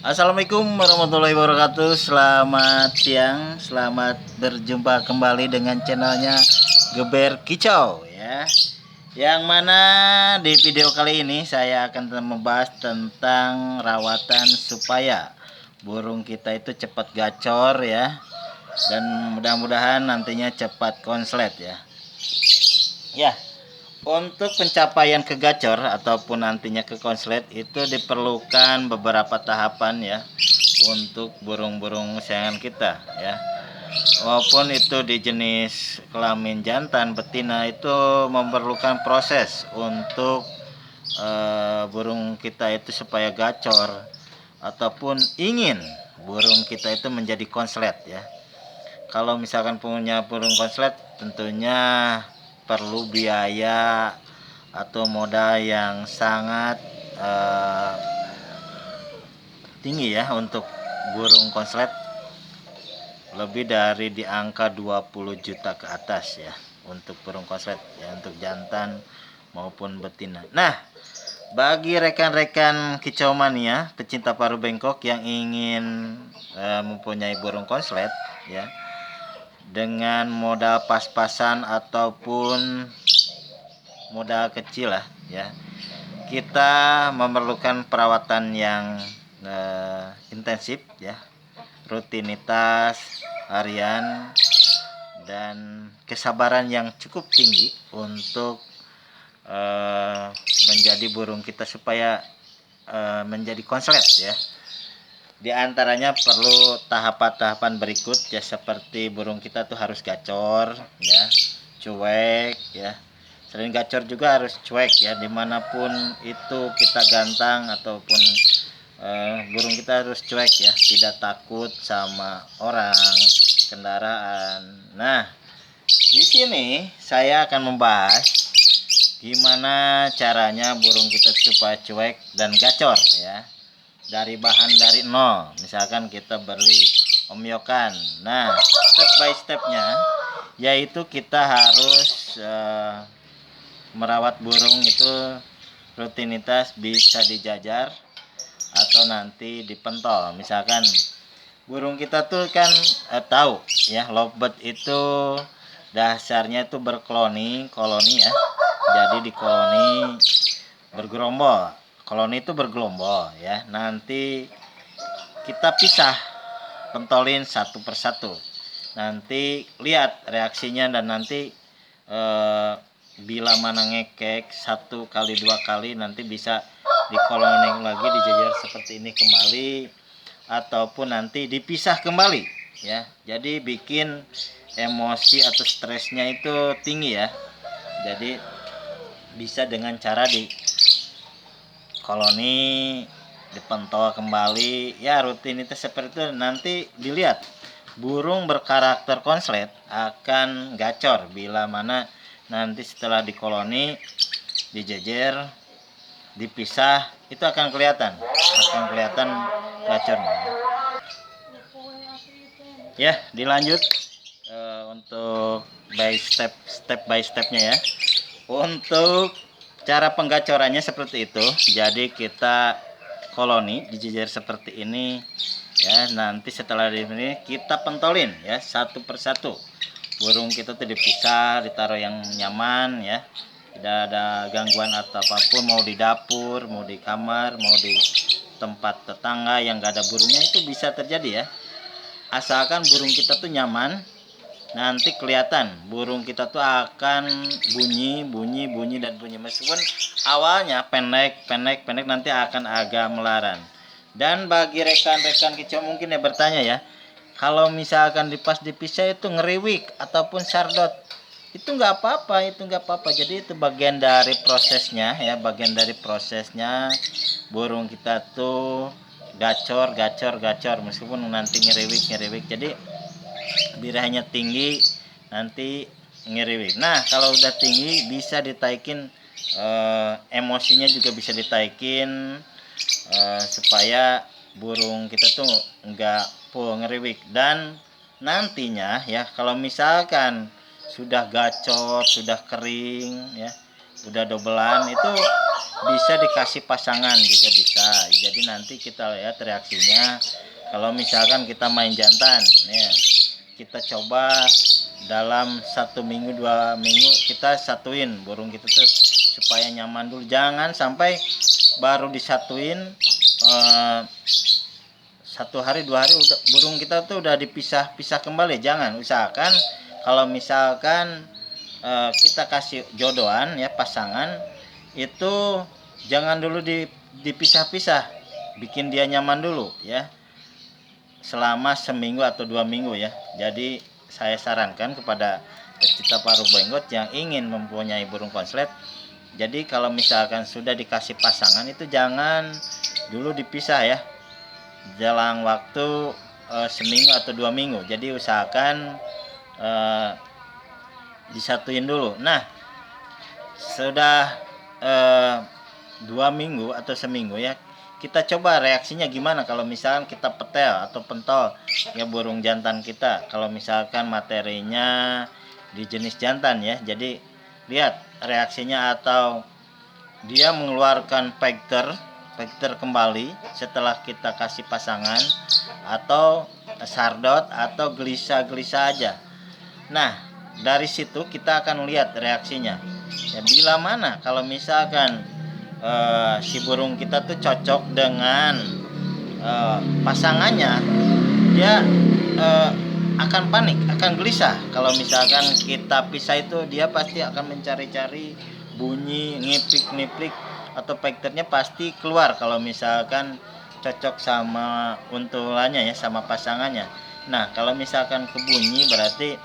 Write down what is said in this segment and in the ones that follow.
Assalamualaikum warahmatullahi wabarakatuh. Selamat siang, selamat berjumpa kembali dengan channelnya Geber Kicau ya. Yang mana di video kali ini saya akan membahas tentang rawatan supaya burung kita itu cepat gacor ya, dan mudah-mudahan nantinya cepat konslet ya. Ya, untuk pencapaian ke gacor ataupun nantinya ke konslet itu diperlukan beberapa tahapan ya untuk burung-burung kesayangan kita ya. Walaupun itu di jenis kelamin jantan betina itu memerlukan proses untuk burung kita itu supaya gacor ataupun ingin burung kita itu menjadi konslet ya. Kalau misalkan punya burung konslet tentunya perlu biaya atau modal yang sangat tinggi ya untuk burung konslet, lebih dari di angka 20 juta ke atas ya untuk burung konslet ya, untuk jantan maupun betina. Nah, bagi rekan-rekan kicau mania pecinta paruh bengkok yang ingin mempunyai burung konslet ya, dengan modal pas-pasan ataupun modal kecil lah ya, kita memerlukan perawatan yang intensif ya, rutinitas harian dan kesabaran yang cukup tinggi untuk menjadi burung kita supaya menjadi konslet ya. Di antaranya perlu tahapan-tahapan berikut ya, seperti burung kita tuh harus gacor ya, cuek ya. Selain gacor juga harus cuek ya, dimanapun itu kita gantang ataupun burung kita harus cuek ya, tidak takut sama orang, kendaraan. Nah, di sini saya akan membahas gimana caranya burung kita supaya cuek dan gacor ya, dari bahan dari nol. Misalkan kita beli omyokan, nah step by stepnya yaitu kita harus merawat burung itu rutinitas, bisa dijajar atau nanti dipentol. Misalkan burung kita tuh kan tahu ya, lovebird itu dasarnya itu berkoloni ya, jadi di koloni bergerombol, koloni itu bergelombol ya. Nanti kita pisah, pentolin satu persatu, nanti lihat reaksinya, dan nanti bila mana ngekek satu kali dua kali nanti bisa dikoloning lagi, dijajar seperti ini kembali, ataupun nanti dipisah kembali ya. Jadi bikin emosi atau stresnya itu tinggi ya. Jadi bisa dengan cara di koloni, dipantau kembali ya, rutinitas seperti itu. Nanti dilihat burung berkarakter konslet akan gacor bila mana nanti setelah di koloni, dijejer, dipisah, itu akan kelihatan gacornya ya. Dilanjut untuk step by stepnya ya. Untuk cara penggacorannya seperti itu, jadi kita koloni dijejer seperti ini ya. Nanti setelah ini kita pentolin ya satu persatu, burung kita tuh dipisah, ditaruh yang nyaman ya, tidak ada gangguan atau apapun, mau di dapur, mau di kamar, mau di tempat tetangga yang gak ada burungnya, itu bisa terjadi ya. Asalkan burung kita tuh nyaman, nanti kelihatan burung kita tuh akan bunyi dan bunyi, meskipun awalnya pendek, nanti akan agak melaran. Dan bagi rekan-rekan kicau mungkin ya bertanya ya, kalau misalkan dipisah itu ngeriwik ataupun sardot, itu nggak apa-apa, jadi itu bagian dari prosesnya ya, burung kita tuh gacor meskipun nanti ngeriwik, jadi birahnya tinggi nanti ngeriwik. Nah, kalau udah tinggi bisa ditaikin, emosinya juga bisa ditaikin supaya burung kita tuh enggak full ngeriwik. Dan nantinya ya, kalau misalkan sudah gacor, sudah kering ya, udah dobelan, itu bisa dikasih pasangan juga bisa. Jadi nanti kita lihat reaksinya. Kalau misalkan kita main jantan ya, kita coba dalam 1 minggu 2 minggu kita satuin burung kita tuh supaya nyaman dulu. Jangan sampai baru disatuin 1 hari 2 hari udah burung kita tuh udah dipisah kembali. Jangan. Usahakan kalau misalkan kita kasih jodohan ya, pasangan itu jangan dulu dipisah-pisah, bikin dia nyaman dulu ya selama 1 minggu atau 2 minggu ya. Jadi saya sarankan kepada pecinta paruh benggot yang ingin mempunyai burung konslet, jadi kalau misalkan sudah dikasih pasangan itu jangan dulu dipisah ya, jelang waktu 1 minggu atau 2 minggu. Jadi usahakan disatuin dulu. Nah, sudah 2 minggu atau 1 minggu ya, kita coba reaksinya gimana kalau misalkan kita petel atau pentol ya burung jantan kita. Kalau misalkan materinya di jenis jantan ya, jadi lihat reaksinya, atau dia mengeluarkan pekter kembali setelah kita kasih pasangan, atau sardot atau gelisa aja. Nah, dari situ kita akan lihat reaksinya ya, bila mana kalau misalkan si burung kita tuh cocok dengan pasangannya, dia akan panik, akan gelisah. Kalau misalkan kita pisah itu dia pasti akan mencari-cari bunyi, ngiplik atau pekternya pasti keluar kalau misalkan cocok sama untulannya ya, sama pasangannya. Nah, kalau misalkan kebunyi berarti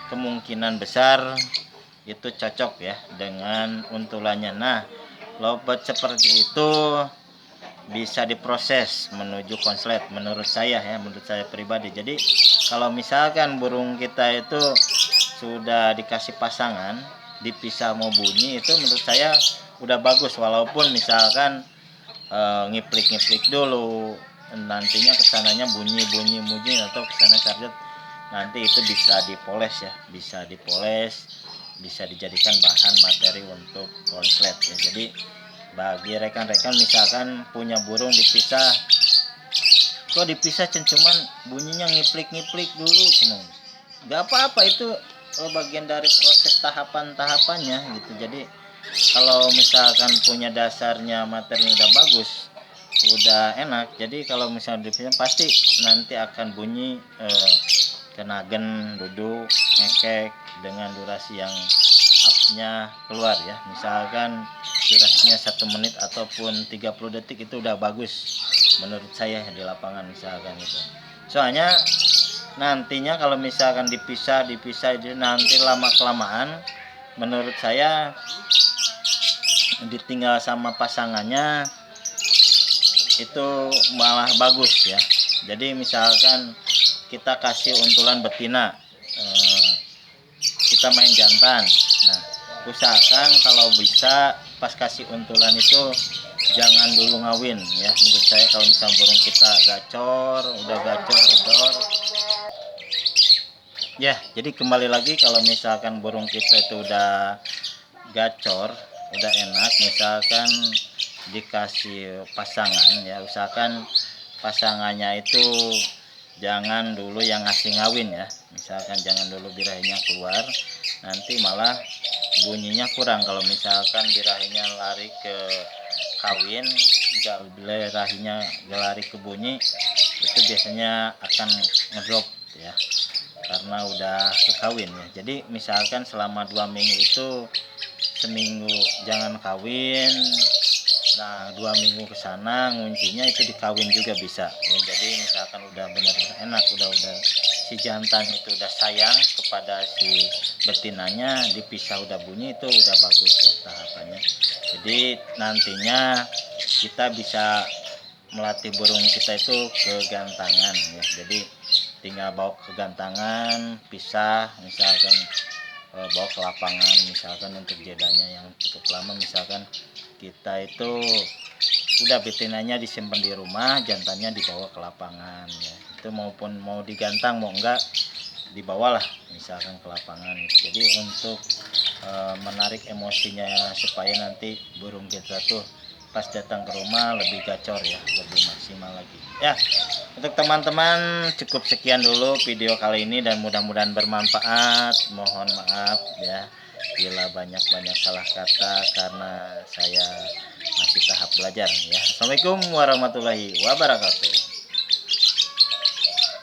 kemungkinan besar itu cocok ya dengan untulannya. Nah, lovebird seperti itu bisa diproses menuju konslet menurut saya ya, menurut saya pribadi. Jadi kalau misalkan burung kita itu sudah dikasih pasangan, dipisah mau bunyi, itu menurut saya udah bagus. Walaupun misalkan ngiplik dulu, nantinya kesananya bunyi atau kesana sardot, nanti itu bisa dipoles ya, bisa dijadikan bahan materi untuk konslet ya. Jadi bagi rekan-rekan misalkan punya burung dipisah, kok dipisah cuman bunyinya ngiplik dulu, nggak apa-apa, itu bagian dari proses tahapannya gitu. Jadi kalau misalkan punya dasarnya materinya udah bagus, udah enak, jadi kalau misalnya dipisah pasti nanti akan bunyi kenagen, duduk, ngekek dengan durasi yang upnya keluar ya. Misalkan durasinya 1 menit ataupun 30 detik itu udah bagus menurut saya di lapangan misalkan itu. Soalnya nantinya kalau misalkan dipisah itu nanti lama kelamaan menurut saya ditinggal sama pasangannya itu malah bagus ya. Jadi misalkan kita kasih untulan betina, kita main jantan. Nah, usahakan kalau bisa pas kasih untulan itu jangan dulu ngawin ya. Menurut saya kalau misalnya burung kita udah gacor odor ya. Jadi kembali lagi, kalau misalkan burung kita itu udah gacor, udah enak, misalkan dikasih pasangan ya, usahakan pasangannya itu jangan dulu yang ngasih ngawin ya. Misalkan jangan dulu birahinya keluar, nanti malah bunyinya kurang. Kalau misalkan birahinya lari ke kawin, birahinya lari ke bunyi, itu biasanya akan ngedrop ya, karena udah ke kawin ya. Jadi misalkan selama 2 minggu itu, 1 minggu jangan kawin, nah 2 minggu ke sana nguncinya itu dikawin juga bisa ya. Jadi misalkan udah benar-benar enak, udah si jantan itu udah sayang kepada si betinanya, dipisah udah bunyi, itu udah bagus ya tahapannya. Jadi nantinya kita bisa melatih burung kita itu kegantangan ya. Jadi tinggal bawa ke gantangan, pisah, misalkan bawa ke lapangan, misalkan untuk jedanya yang cukup lama, misalkan kita itu udah betinanya disimpan di rumah, jantannya dibawa ke lapangan ya. Itu maupun mau digantang mau enggak, dibawalah misalkan ke lapangan. Jadi untuk menarik emosinya supaya nanti burung kita tuh pas datang ke rumah lebih gacor ya, lebih maksimal. maksimal lagi ya. Untuk teman-teman cukup sekian dulu video kali ini dan mudah-mudahan bermanfaat. Mohon maaf ya bila banyak salah kata karena saya masih tahap belajar ya. Assalamualaikum warahmatullahi wabarakatuh.